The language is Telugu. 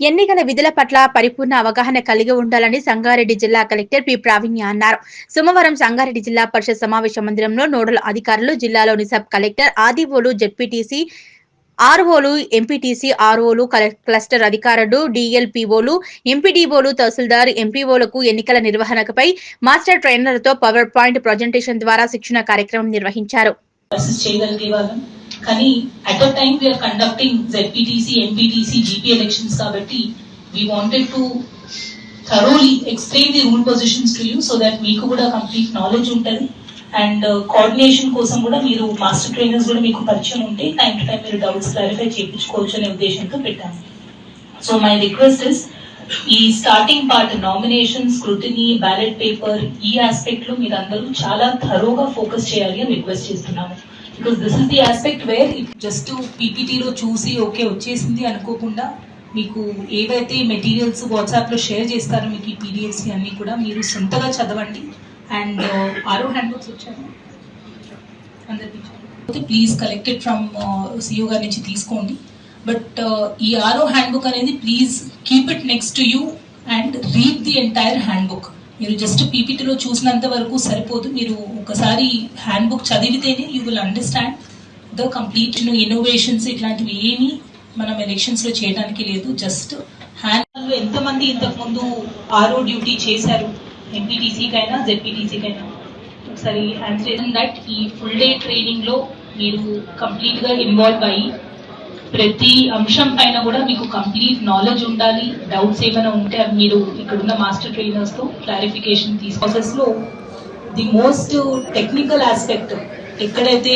ఎన్నికల విధుల పట్ల పరిపూర్ణ అవగాహన కలిగి ఉండాలని సంగారెడ్డి జిల్లా కలెక్టర్ పి ప్రావీణ్య అన్నారు. సోమవారం సంగారెడ్డి జిల్లా పరిషత్ సమావేశ మందిరంలో నోడల్ అధికారులు, జిల్లాలోని సబ్ కలెక్టర్, ఆర్డీఓలు, జెడ్పీటీసీ, ఆర్ఓలు, ఎంపీటీసీ, ఆర్ఓలు, క్లస్టర్ అధికారులు, డీఎల్పీఓలు, ఎంపీడీఓలు, తహసీల్దార్, ఎంపీఓలకు ఎన్నికల నిర్వహణపై మాస్టర్ ట్రైనర్లతో పవర్ పాయింట్ ప్రజెంటేషన్ ద్వారా శిక్షణ కార్యక్రమం నిర్వహించారు. కానీ at a time we are conducting ZPTC, MPTC, GP elections కాబట్టి we wanted to thoroughly explain the rule positions to you so that మీకు కూడా కంప్లీట్ నాలెడ్జ్ ఉంటుంది అండ్ కోఆర్డినేషన్ కోసం కూడా మీరు మాస్టర్ ట్రైనర్స్ కూడా మీకు పరిచయం ఉంటే టైం టు టైం మీరు డౌట్స్ క్లారిఫై చేయించుకోవచ్చు అనే ఉద్దేశంతో పెట్టాము. సో మై రిక్వెస్ట్ ఇస్ ఈ starting part nomination, scrutiny, ballot paper ఈ ఆస్పెక్ట్ లో మీరు అందరూ చాలా థరోగా ఫోకస్ చేయాలి అని రిక్వెస్ట్ చేస్తున్నాము. Because this is the aspect where just పీపీటీలో చూసి ఓకే వచ్చేసింది అనుకోకుండా మీకు ఏవైతే మెటీరియల్స్ వాట్సాప్లో షేర్ చేస్తారో మీకు ఈ పీడిఎఫ్స్ అన్నీ కూడా మీరు సొంతగా చదవండి. అండ్ ఆరో హ్యాండ్ బుక్స్ వచ్చారు అందరికీ, ప్లీజ్ కలెక్టెడ్ ఫ్రమ్ సిఓ గారి నుంచి తీసుకోండి. బట్ ఈ ఆరో హ్యాండ్ బుక్ అనేది please keep it next to you and read the entire handbook. మీరు జస్ట్ పీపీటీలో చూసినంత వరకు సరిపోదు, మీరు ఒకసారి హ్యాండ్ బుక్ చదివితేనే you will understand the complete innovations. ఇట్లాంటివి ఏమీ మనం ఎలక్షన్స్ లో చేయడానికి లేదు. జస్ట్ హ్యాండ్ ఎంతమంది ఇంతకు ముందు ఆర్ఓ డ్యూటీ చేశారు, ఎంపీటీసీకైనా జెడ్పీటీసీకైనా ఒకసారి ఆన్సర్ దట్ ఈ ఫుల్ డే ట్రైనింగ్ లో మీరు కంప్లీట్ గా ఇన్వాల్వ్ అయ్యి ప్రతి అంశం పైన కూడా మీకు కంప్లీట్ నాలెడ్జ్ ఉండాలి. డౌట్స్ ఏమైనా ఉంటే మీరు ఇక్కడున్న మాస్టర్ ట్రైనర్స్ తో క్లారిఫికేషన్ ప్రాసెస్ లో ది మోస్ట్ టెక్నికల్ ఆస్పెక్ట్ ఎక్కడైతే